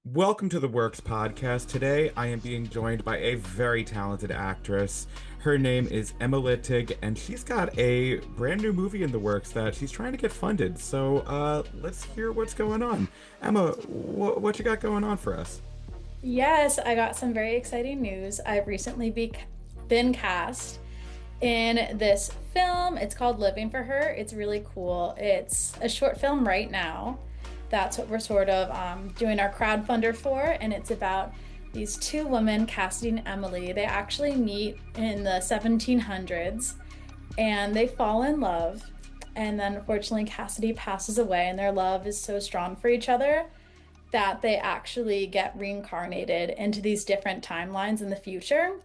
Welcome to the Works podcast. Today I am being joined by a very talented actress. Her name is Emma Littig, and she's got a brand new movie in the works that she's trying to get funded. So let's hear what's going on. Emma, what you got going on for us? Yes, I got some very exciting news. I've recently been cast in this film. It's called Living for Her. It's really cool. It's a short film right now. That's what we're sort of doing our crowdfunder for. And it's about these two women, Cassidy and Emily. They actually meet in the 1700s and they fall in love. And then unfortunately, Cassidy passes away, and their love is so strong for each other that they actually get reincarnated into these different timelines in the future.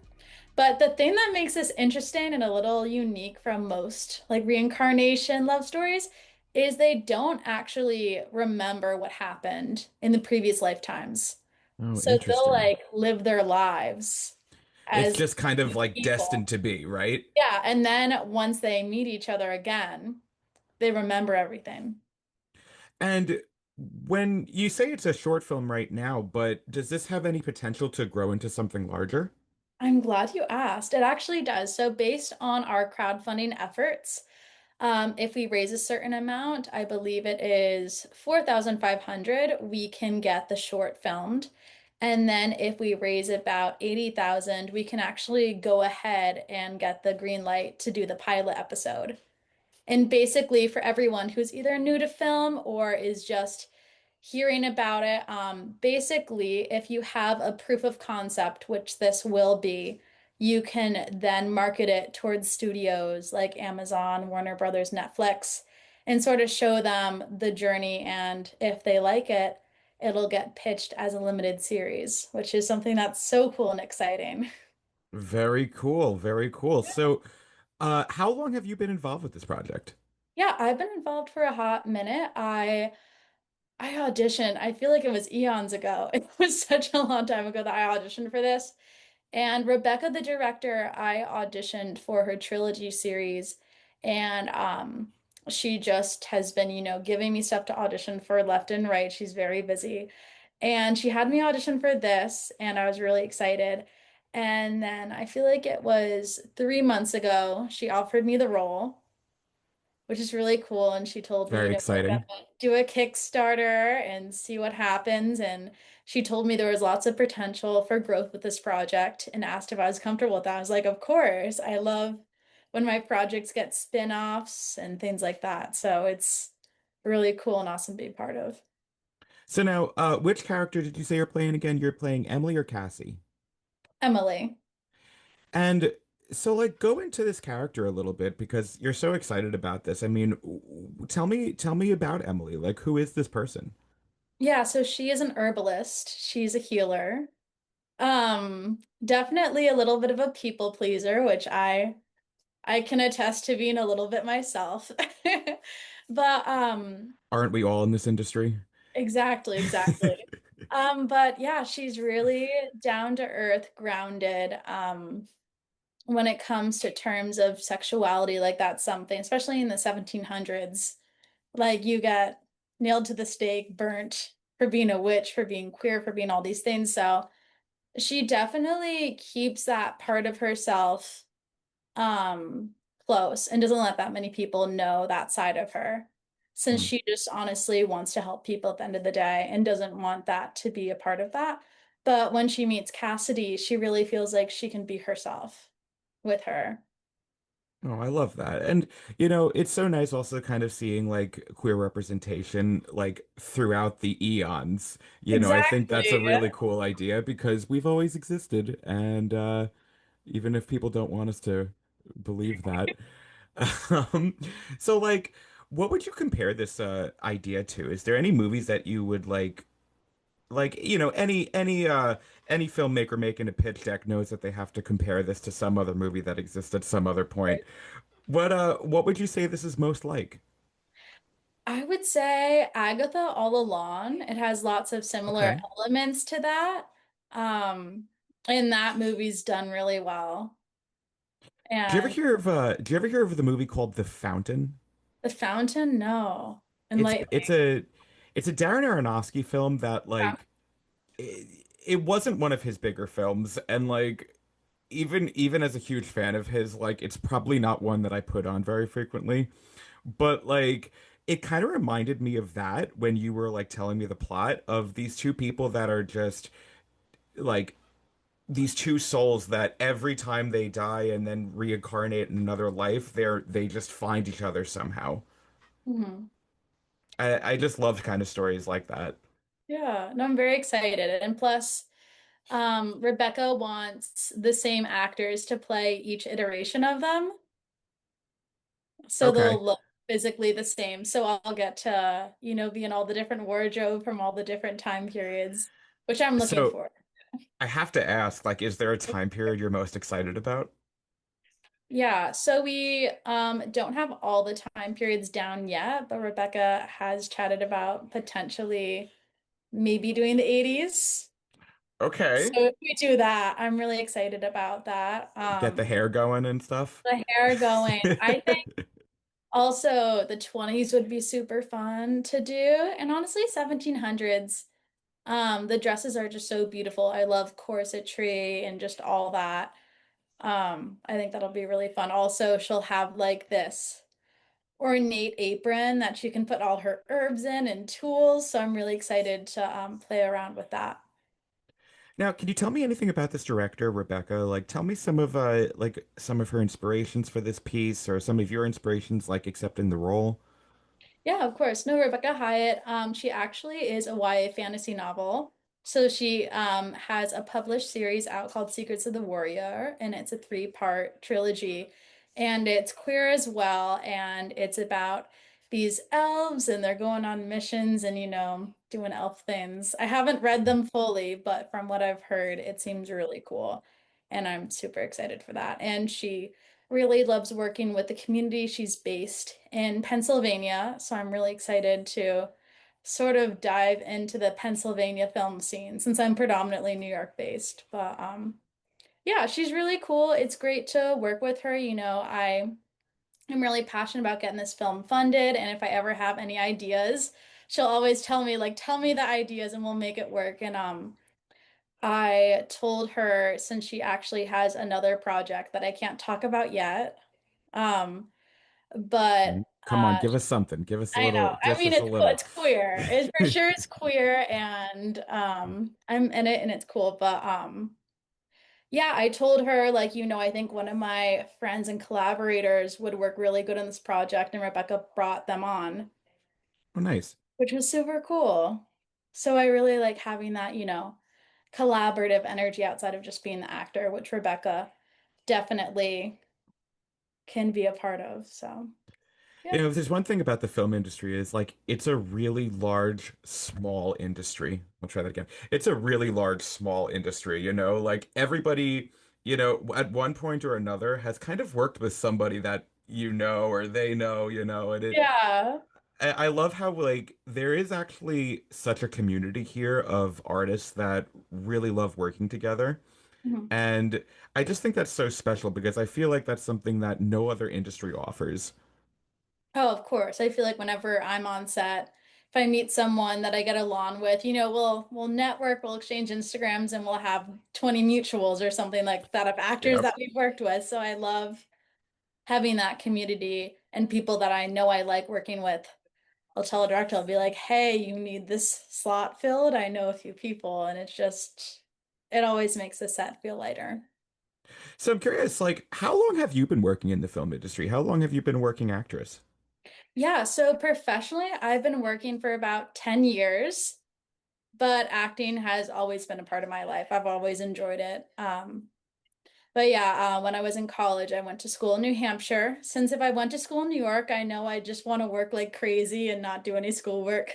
But the thing that makes this interesting and a little unique from most like reincarnation love stories is they don't actually remember what happened in the previous lifetimes. Oh, So they'll interesting. like live their lives It's as just kind of like people. destined to be, right? Yeah, and then once they meet each other again, they remember everything. And when you say it's a short film right now, but does this have any potential to grow into something larger? I'm glad you asked. It actually does. So, based on our crowdfunding efforts, if we raise a certain amount, I believe it is 4,500, we can get the short filmed. And then if we raise about 80,000, we can actually go ahead and get the green light to do the pilot episode. And basically, for everyone who's either new to film or is just hearing about it, basically, if you have a proof of concept, which this will be, you can then market it towards studios like Amazon, Warner Brothers, Netflix, and sort of show them the journey. And if they like it, it'll get pitched as a limited series, which is something that's so cool and exciting. Very cool, very cool. So, how long have you been involved with this project? Yeah, I've been involved for a hot minute. I auditioned. I feel like it was eons ago. It was such a long time ago that I auditioned for this. And Rebecca, the director, I auditioned for her trilogy series, and she just has been, giving me stuff to audition for left and right. She's very busy. And she had me audition for this, and I was really excited. And then I feel like it was 3 months ago, she offered me the role, which is really cool. And she told me, Very we're exciting. gonna do a Kickstarter and see what happens. And she told me there was lots of potential for growth with this project and asked if I was comfortable with that. I was like, of course. I love when my projects get spin-offs and things like that. So it's really cool and awesome to be part of. So now, which character did you say you're playing again? You're playing Emily or Cassie? Emily. And so, like, go into this character a little bit because you're so excited about this. I mean, tell me about Emily. Like, who is this person? Yeah, so she is an herbalist. She's a healer. Definitely a little bit of a people pleaser, which I can attest to being a little bit myself. But Aren't we all in this industry? exactly, exactly. But yeah, she's really down to earth, grounded. When it comes to terms of sexuality, like that's something, especially in the 1700s, like you get nailed to the stake, burnt for being a witch, for being queer, for being all these things. So she definitely keeps that part of herself um close and doesn't let that many people know that side of her, since Hmm. she just honestly wants to help people at the end of the day and doesn't want that to be a part of that. But when she meets Cassidy, she really feels like she can be herself with her. Oh, I love that. And, it's so nice also kind of seeing like queer representation like throughout the eons. I think that's a Exactly. really cool idea because we've always existed. And even if people don't want us to believe that. Um, so like, what would you compare this idea to? Is there any movies that you would like, any filmmaker making a pitch deck knows that they have to compare this to some other movie that exists at some other point. What would you say this is most like? I would say Agatha all along. It has lots of similar Okay. elements to that. Um, and that movie's done really well. And Do you ever hear of the movie called The Fountain? The Fountain, no. It's Enlighten it's a it's a Darren Aronofsky film that me. like it wasn't one of his bigger films, and like even as a huge fan of his, like it's probably not one that I put on very frequently. But like it kind of reminded me of that when you were like telling me the plot of these two people that are just like these two souls that every time they die and then reincarnate in another life, they just find each other somehow. Mhm. I just love kind of stories like that. Yeah, no, I'm very excited. And plus, Rebecca wants the same actors to play each iteration of them. So Okay. they'll look physically the same. So I'll get to, be in all the different wardrobe from all the different time periods, which I'm looking So for. I have to ask, like, is there a time period you're most excited about? Yeah, so we don't have all the time periods down yet, but Rebecca has chatted about potentially maybe doing the 80s. So Okay. if we do that, I'm really excited about that. Get the hair going and stuff. The hair going. I think also the 20s would be super fun to do. And honestly, 1700s, the dresses are just so beautiful. I love corsetry and just all that. I think that'll be really fun. Also, she'll have like this ornate apron that she can put all her herbs in and tools. So I'm really excited to play around with that. Now, can you tell me anything about this director, Rebecca? Like, tell me like some of her inspirations for this piece, or some of your inspirations, like accepting the role. Yeah, of course. No, Rebecca Hyatt, she actually is a YA fantasy novel. So she has a published series out called Secrets of the Warrior, and it's a three-part trilogy. And it's queer as well, and it's about these elves and they're going on missions and, doing elf things. I haven't read them fully, but from what I've heard, it seems really cool. And I'm super excited for that. And she really loves working with the community. She's based in Pennsylvania, so I'm really excited to sort of dive into the Pennsylvania film scene since I'm predominantly New York based. But yeah, she's really cool. It's great to work with her. I am really passionate about getting this film funded, and if I ever have any ideas, she'll always tell me like tell me the ideas and we'll make it work. And I told her since she actually has another project that I can't talk about yet. Um, but Come on, give us something. Give us a I little, know. I mean, just a little. it's queer. It's for sure it's queer, and I'm in it, and it's cool. But yeah, I told her like, I think one of my friends and collaborators would work really good on this project, and Rebecca brought them on, Oh, nice. which was super cool. So I really like having that, collaborative energy outside of just being the actor, which Rebecca definitely can be a part of. So You yeah. know, there's one thing about the film industry is like it's a really large, small industry. I'll try that again. It's a really large, small industry, like everybody, at one point or another has kind of worked with somebody that or they know, and Yeah. I love how like there is actually such a community here of artists that really love working together. Mhm. And I just think that's so special because I feel like that's something that no other industry offers. Oh, of course. I feel like whenever I'm on set, if I meet someone that I get along with, we'll network, we'll exchange Instagrams, and we'll have 20 mutuals or something like that of actors Yep. that we've worked with. So I love having that community and people that I know I like working with. I'll tell a director, I'll be like, hey, you need this slot filled. I know a few people, and it always makes the set feel lighter. So I'm curious, like, how long have you been working in the film industry? How long have you been working actress? Yeah, so professionally, I've been working for about 10 years. But acting has always been a part of my life. I've always enjoyed it. But yeah, when I was in college, I went to school in New Hampshire. Since if I went to school in New York, I know I just want to work like crazy and not do any schoolwork.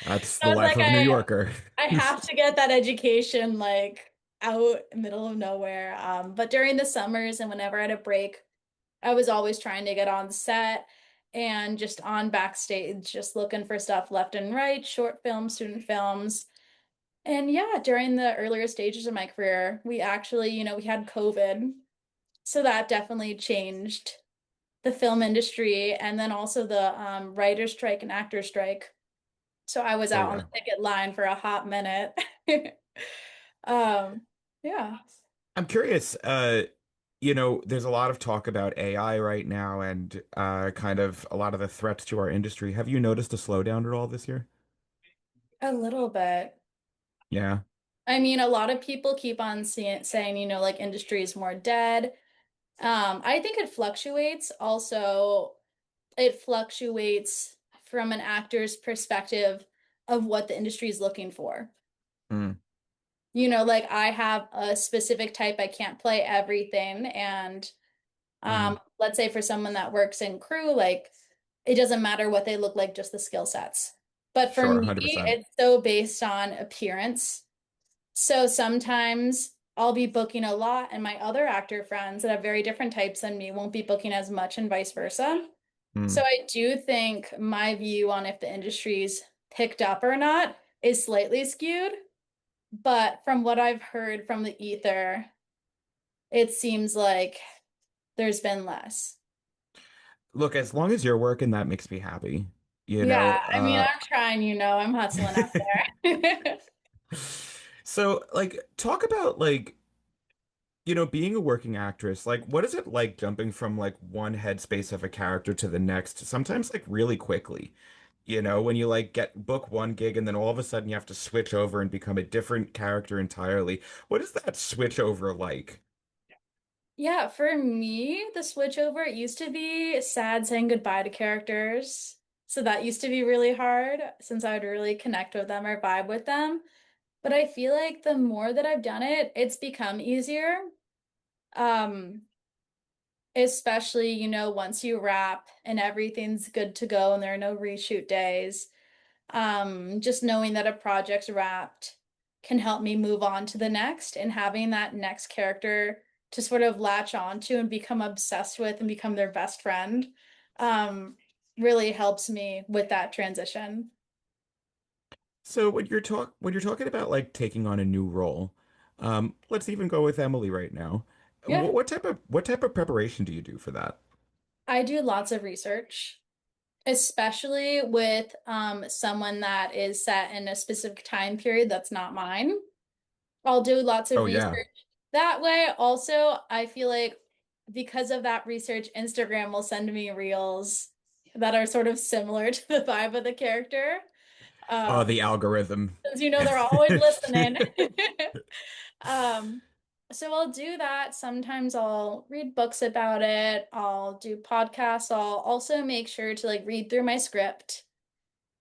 That's So the I was life like, of a New Yorker. I have to get that education like out in the middle of nowhere. But during the summers and whenever I had a break, I was always trying to get on set and just on backstage, just looking for stuff left and right, short films, student films. And yeah, during the earlier stages of my career, we actually, we had COVID. So that definitely changed the film industry and then also the writer strike and actor strike. So I was Oh out on yeah. the picket line for a hot minute. Um, yeah. I'm curious, there's a lot of talk about AI right now and kind of a lot of the threats to our industry. Have you noticed a slowdown at all this year? A little bit. Yeah. I mean, a lot of people keep on saying, like industry is more dead. I think it fluctuates. Also, it fluctuates from an actor's perspective of what the industry is looking for. Mm, Like I have a specific type, I can't play everything. And mm. let's say for someone that works in crew, like it doesn't matter what they look like, just the skill sets. But for Sure, me, 100%. it's so based on appearance. So sometimes I'll be booking a lot, and my other actor friends that have very different types than me won't be booking as much, and vice versa. So Mm. I do think my view on if the industry's picked up or not is slightly skewed. But from what I've heard from the ether, it seems like there's been less. Look, as long as you're working, that makes me happy. You Yeah, know, I mean, uh, I'm trying, I'm hustling out there. so like talk about like, being a working actress, like what is it like jumping from like one headspace of a character to the next, sometimes like really quickly? When you like get book one gig and then all of a sudden you have to switch over and become a different character entirely. What is that switch over like? Yeah, for me, the switchover, it used to be sad saying goodbye to characters. So that used to be really hard since I would really connect with them or vibe with them. But I feel like the more that I've done it, it's become easier. Um, Especially, once you wrap and everything's good to go and there are no reshoot days. Just knowing that a project's wrapped can help me move on to the next, and having that next character to sort of latch on to and become obsessed with and become their best friend, um, really helps me with that transition. So when you're talking about like taking on a new role, let's even go with Emily right now. Yeah, What type of preparation do you do for that? I do lots of research, especially with someone that is set in a specific time period that's not mine. I'll do lots of Oh yeah. research that way. Also, I feel like because of that research, Instagram will send me reels that are sort of similar to the vibe of the character. Oh, Um, the algorithm. because they're always listening. Um, so I'll do that. Sometimes I'll read books about it. I'll do podcasts. I'll also make sure to like read through my script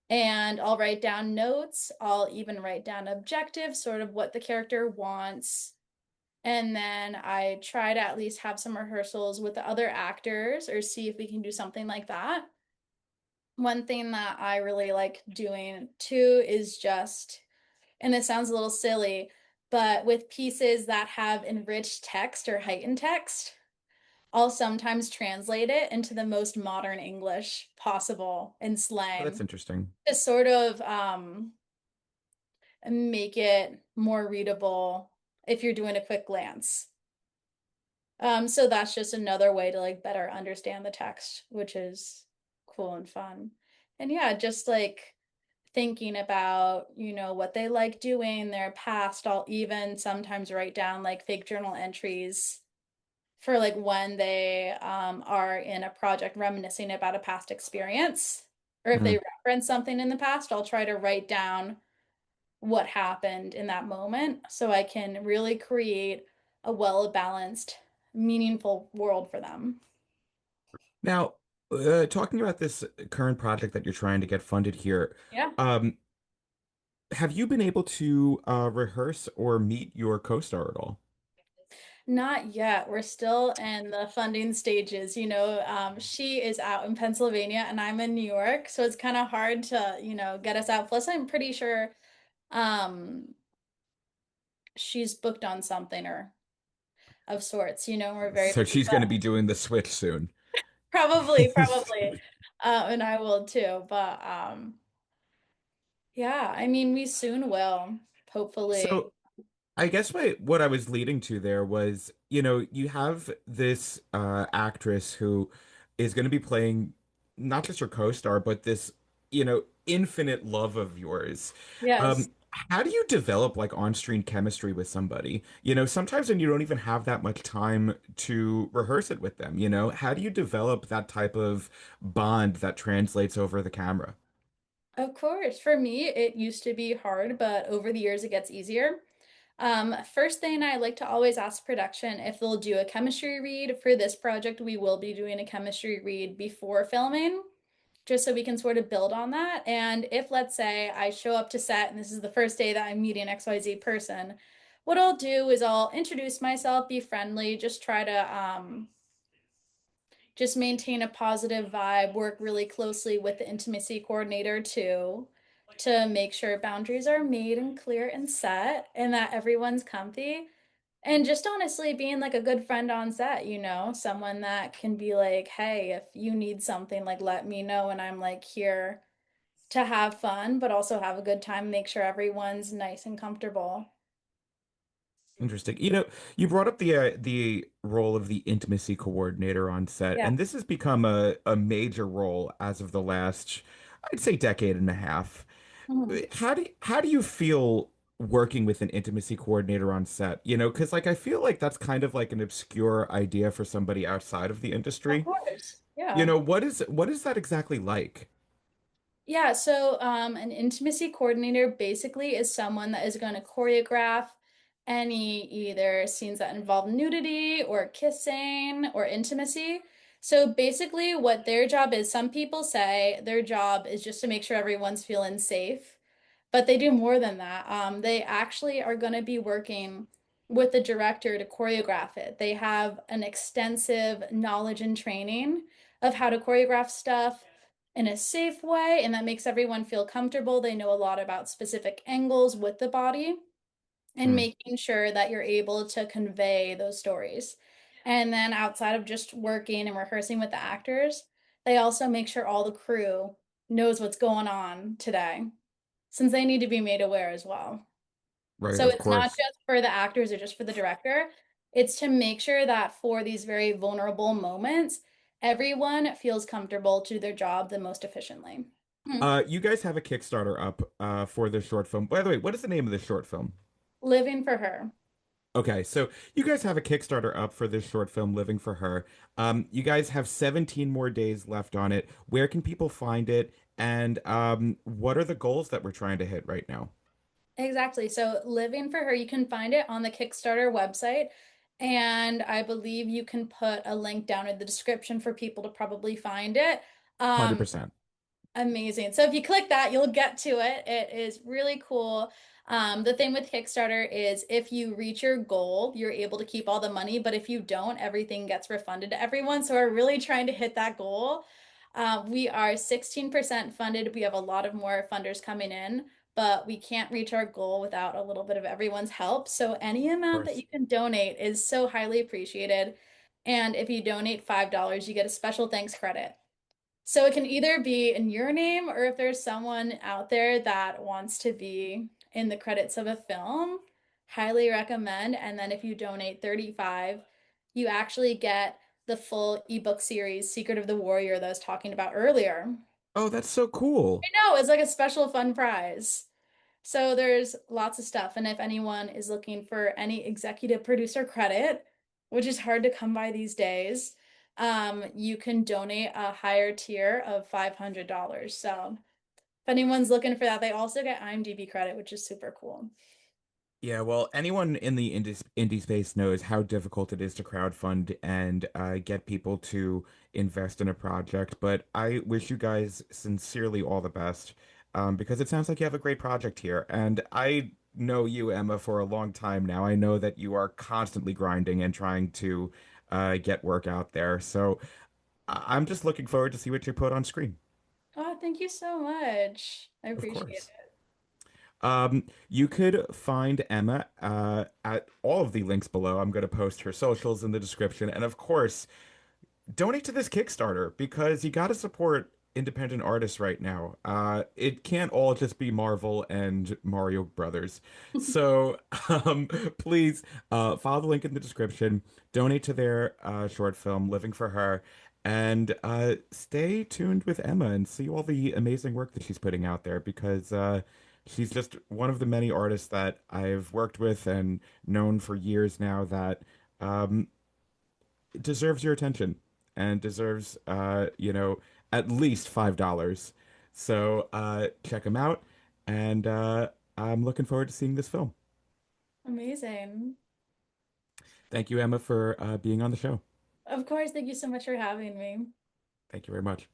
and I'll write down notes. I'll even write down objectives, sort of what the character wants. And then I try to at least have some rehearsals with the other actors or see if we can do something like that. One thing that I really like doing too is just, and it sounds a little silly, but with pieces that have enriched text or heightened text, I'll sometimes translate it into the most modern English possible in Oh, that's slang interesting. to sort of make it more readable if you're doing a quick glance. So that's just another way to like better understand the text, which is cool and fun. And yeah, just like thinking about, what they like doing, their past. I'll even sometimes write down like fake journal entries for like when they are in a project reminiscing about a past experience. Or if they Hmm. reference something in the past, I'll try to write down what happened in that moment so I can really create a well-balanced, meaningful world for them. Now, talking about this current project that you're trying to get funded here, Yeah. um, have you been able to rehearse or meet your co-star at all? Not yet. We're still in the funding stages. She is out in Pennsylvania and I'm in New York, so it's kind of hard to, get us out. Plus, I'm pretty sure um she's booked on something or of sorts, we're very So busy, she's going to but be doing the switch soon. probably. And I will too. But yeah, I mean, we soon will, hopefully. So I guess what I was leading to there was, you have this actress who is going to be playing not just your co-star, but this, infinite love of yours. Yes. how do you develop like on-screen chemistry with somebody? You know, sometimes when you don't even have that much time to rehearse it with them, you know, how do you develop that type of bond that translates over the camera? Of course, for me, it used to be hard, but over the years it gets easier. First thing, I like to always ask production if they'll do a chemistry read. For this project, we will be doing a chemistry read before filming, just so we can sort of build on that. And if, let's say, I show up to set and this is the first day that I'm meeting XYZ person, what I'll do is I'll introduce myself, be friendly, just try to just maintain a positive vibe, work really closely with the intimacy coordinator too, to make sure boundaries are made and clear and set and that everyone's comfy. And just honestly being like a good friend on set, someone that can be like, hey, if you need something, like let me know. And I'm like here to have fun, but also have a good time, make sure everyone's nice and comfortable. Interesting. You know, you brought up the role of the intimacy coordinator on set, Yeah. and this has become a major role as of the last, I'd say, decade and a half. Mhm. How do you feel working with an intimacy coordinator on set? You know, because like I feel like that's kind of like an obscure idea for somebody outside of the Of industry. course. You Yeah. know, what is that exactly like? Yeah, so an intimacy coordinator basically is someone that is going to choreograph any either scenes that involve nudity or kissing or intimacy. So basically, what their job is, some people say their job is just to make sure everyone's feeling safe, but they do more than that. They actually are going to be working with the director to choreograph it. They have an extensive knowledge and training of how to choreograph stuff in a safe way, and that makes everyone feel comfortable. They know a lot about specific angles with the body and Hmm, making sure that you're able to convey those stories. And then outside of just working and rehearsing with the actors, they also make sure all the crew knows what's going on today, since they need to be made aware as well. right, So of it's not course. just for the actors or just for the director. It's to make sure that for these very vulnerable moments, everyone feels comfortable to do their job the most efficiently. Hmm. You guys have a Kickstarter up for this short film. By the way, what is the name of this short film? Living for her. Okay, so you guys have a Kickstarter up for this short film, Living for Her. You guys have 17 more days left on it. Where can people find it? And what are the goals that we're trying to hit right now? Exactly. So Living for Her, you can find it on the Kickstarter website. And I believe you can put a link down in the description for people to probably find it. Um, 100%. Amazing. So if you click that, you'll get to it. It is really cool. The thing with Kickstarter is if you reach your goal, you're able to keep all the money, but if you don't, everything gets refunded to everyone. So we're really trying to hit that goal. We are 16% funded. We have a lot of more funders coming in, but we can't reach our goal without a little bit of everyone's help. So any Of amount that course. you can donate is so highly appreciated. And if you donate $5, you get a special thanks credit. So it can either be in your name or if there's someone out there that wants to be in the credits of a film, highly recommend. And then if you donate 35, you actually get the full ebook series, Secret of the Warrior, that I was talking about earlier. Oh, that's so cool. I know, it's like a special fun prize. So there's lots of stuff. And if anyone is looking for any executive producer credit, which is hard to come by these days, you can donate a higher tier of $500. So if anyone's looking for that, they also get IMDb credit, which is super cool. Yeah, well, anyone in the indie space knows how difficult it is to crowdfund and get people to invest in a project. But I wish you guys sincerely all the best, because it sounds like you have a great project here. And I know you, Emma, for a long time now. I know that you are constantly grinding and trying to get work out there. So I'm just looking forward to see what you put on screen. Oh, thank you so much. I Of appreciate course. it. You could find Emma at all of the links below. I'm going to post her socials in the description. And of course, donate to this Kickstarter because you got to support independent artists right now. It can't all just be Marvel and Mario Brothers. So please follow the link in the description, donate to their short film, Living for Her, and stay tuned with Emma and see all the amazing work that she's putting out there because she's just one of the many artists that I've worked with and known for years now that um, deserves your attention and deserves, at least $5. So check him out, and I'm looking forward to seeing this film. Amazing. Thank you, Emma, for being on the show. Of course, thank you so much for having me. Thank you very much.